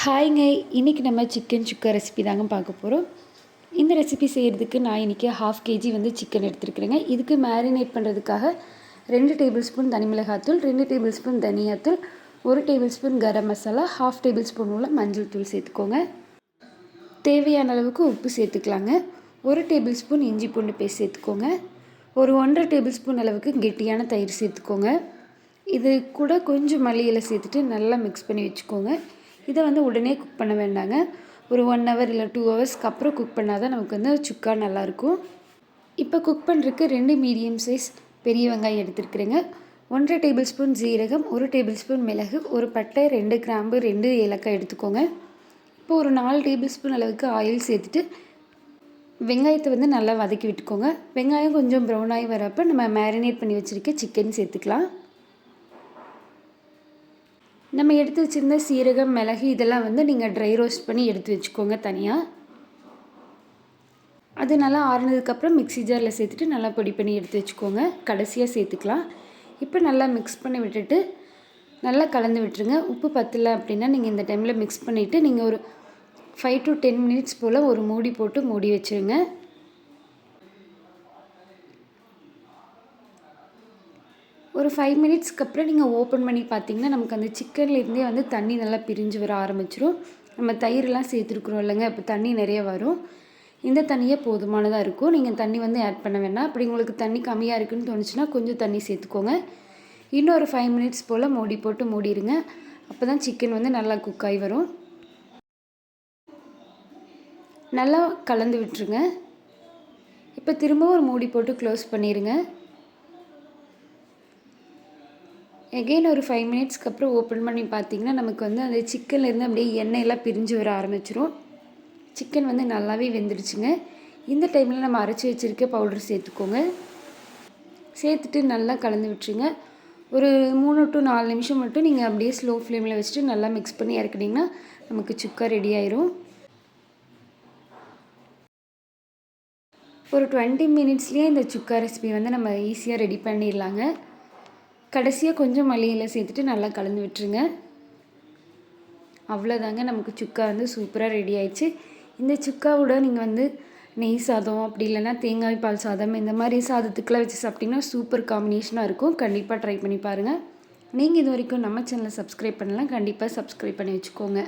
ஹாய்ங்க. இன்றைக்கி நம்ம சிக்கன் சுக்கா ரெசிபி தாங்க பார்க்க போகிறோம். இந்த ரெசிபி செய்கிறதுக்கு நான் இன்றைக்கி 1/2 kg வந்து சிக்கன் எடுத்துருக்குறேங்க. இதுக்கு மேரினேட் பண்ணுறதுக்காக 2 டேபிள் ஸ்பூன் தனி மிளகாத்தூள், 2 டேபிள் ஸ்பூன் தனியாத்தூள், 1 table spoon garam masala, 1/2 table spoon உள்ள மஞ்சள் தூள் சேர்த்துக்கோங்க. தேவையான அளவுக்கு உப்பு சேர்த்துக்கலாங்க. 1 டேபிள் ஸ்பூன் இஞ்சி பூண்டு பேஸ்ட் சேர்த்துக்கோங்க. ஒரு 1/2 டேபிள் ஸ்பூன் அளவுக்கு கெட்டியான தயிர் சேர்த்துக்கோங்க. இது கூட கொஞ்சம் மல்லி இலை சேர்த்துட்டு நல்லா மிக்ஸ் பண்ணி வச்சுக்கோங்க. இதை வந்து உடனே குக் பண்ண வேண்டாங்க. ஒரு 1 ஹவர் இல்லை 2 ஹவர்ஸ்க்கு அப்புறம் குக் பண்ணால் தான் நமக்கு வந்து சுக்கா நல்லாயிருக்கும். இப்போ குக் பண்ணுறதுக்கு 2 மீடியம் சைஸ் பெரிய வெங்காயம் எடுத்துருக்குறேங்க. 1/2 டேபிள் ஸ்பூன் ஜீரகம், 1 டேபிள் ஸ்பூன் மிளகு, ஒரு பட்டை, 2 கிராம்பு, 2 ஏலக்காய் எடுத்துக்கோங்க. இப்போ ஒரு 4 டேபிள் ஸ்பூன் அளவுக்கு ஆயில் சேர்த்துட்டு வெங்காயத்தை வந்து நல்லா வதக்கி விட்டுக்கோங்க. வெங்காயம் கொஞ்சம் ப்ரௌன் ஆகி வரப்போ நம்ம மேரினேட் பண்ணி வச்சுருக்க சிக்கன் சேர்த்துக்கலாம். நம்ம எடுத்து வச்சுருந்த சீரகம், மிளகு இதெல்லாம் வந்து நீங்கள் ட்ரை ரோஸ்ட் பண்ணி எடுத்து வச்சுக்கோங்க தனியாக. அது நல்லா ஆறுனதுக்கப்புறம் மிக்ஸி ஜாரில் சேர்த்துட்டு நல்லா பொடி பண்ணி எடுத்து வச்சுக்கோங்க. கடைசியாக சேர்த்துக்கலாம். இப்போ நல்லா மிக்ஸ் பண்ணி விட்டுட்டு நல்லா கலந்து விட்டுருங்க. உப்பு பத்தலை அப்படின்னா நீங்கள் இந்த டைமில் மிக்ஸ் பண்ணிவிட்டு நீங்கள் ஒரு 5 to 10 மினிட்ஸ் போல் ஒரு மூடி போட்டு மூடி வச்சுருங்க. ஒரு 5 மினிட்ஸ்க்கு அப்புறம் நீங்கள் ஓப்பன் பண்ணி பார்த்தீங்கன்னா நமக்கு அந்த சிக்கன்லேருந்தே வந்து தண்ணி நல்லா பிரிஞ்சு வர ஆரம்பிச்சிடும். நம்ம தயிரெலாம் சேர்த்துருக்குறோம் இல்லைங்க, இப்போ தண்ணி நிறைய வரும். இந்த தண்ணியே போதுமானதாக இருக்கும். நீங்கள் தண்ணி வந்து ஆட் பண்ண வேண்டாம். அப்படி உங்களுக்கு தண்ணி கம்மியாக இருக்குதுன்னு தோணுச்சுன்னா கொஞ்சம் தண்ணி சேர்த்துக்கோங்க. இன்னொரு 5 மினிட்ஸ் போல் மூடி போட்டு மூடிடுங்க. அப்போ தான் சிக்கன் வந்து நல்லா குக் ஆகி வரும். நல்லா கலந்து விட்டுருங்க. இப்போ திரும்ப ஒரு மூடி போட்டு க்ளோஸ் பண்ணிடுங்க. எகெயின் ஒரு 5 மினிட்ஸ்க்கு அப்புறம் ஓப்பன் பண்ணி பார்த்தீங்கன்னா நமக்கு வந்து அந்த சிக்கன்லேருந்து அப்படியே எண்ணெயெல்லாம் பிரிஞ்சு வர ஆரம்பிச்சிடும். சிக்கன் வந்து நல்லாவே வெந்துடுச்சுங்க. இந்த டைமில் நம்ம அரைச்சி வச்சுருக்க பவுடர் சேர்த்துக்கோங்க. சேர்த்துட்டு நல்லா கலந்து விட்டுருங்க. ஒரு 3 to 4 நிமிஷம் மட்டும் நீங்கள் அப்படியே ஸ்லோ ஃப்ளேமில் வச்சுட்டு நல்லா மிக்ஸ் பண்ணி இறக்குனிங்கன்னா நமக்கு சுக்கா ரெடி ஆயிரும். ஒரு 20 மினிட்ஸ்லேயே இந்த சுக்கா ரெசிபி வந்து நம்ம ஈஸியாக ரெடி பண்ணிடலாங்க. கடைசியாக கொஞ்சம் மல்லி இலை சேர்த்துட்டு நல்லா கலந்து விட்டுருங்க. அவ்வளோதாங்க, நமக்கு சுக்கா வந்து சூப்பராக ரெடி ஆயிடுச்சு. இந்த சுக்காவோட நீங்கள் வந்து நெய் சாதம் அப்படி இல்லைன்னா தேங்காய் பால் சாதம் இந்த மாதிரி சாதத்துக்கெலாம் வச்சு சாப்பிட்டிங்கன்னா சூப்பர் காம்பினேஷனாக இருக்கும். கண்டிப்பாக ட்ரை பண்ணி பாருங்கள். நீங்கள் இது வரைக்கும் நம்ம சேனலை சப்ஸ்கிரைப் பண்ணலாம், கண்டிப்பாக சப்ஸ்கிரைப் பண்ணி வச்சுக்கோங்க.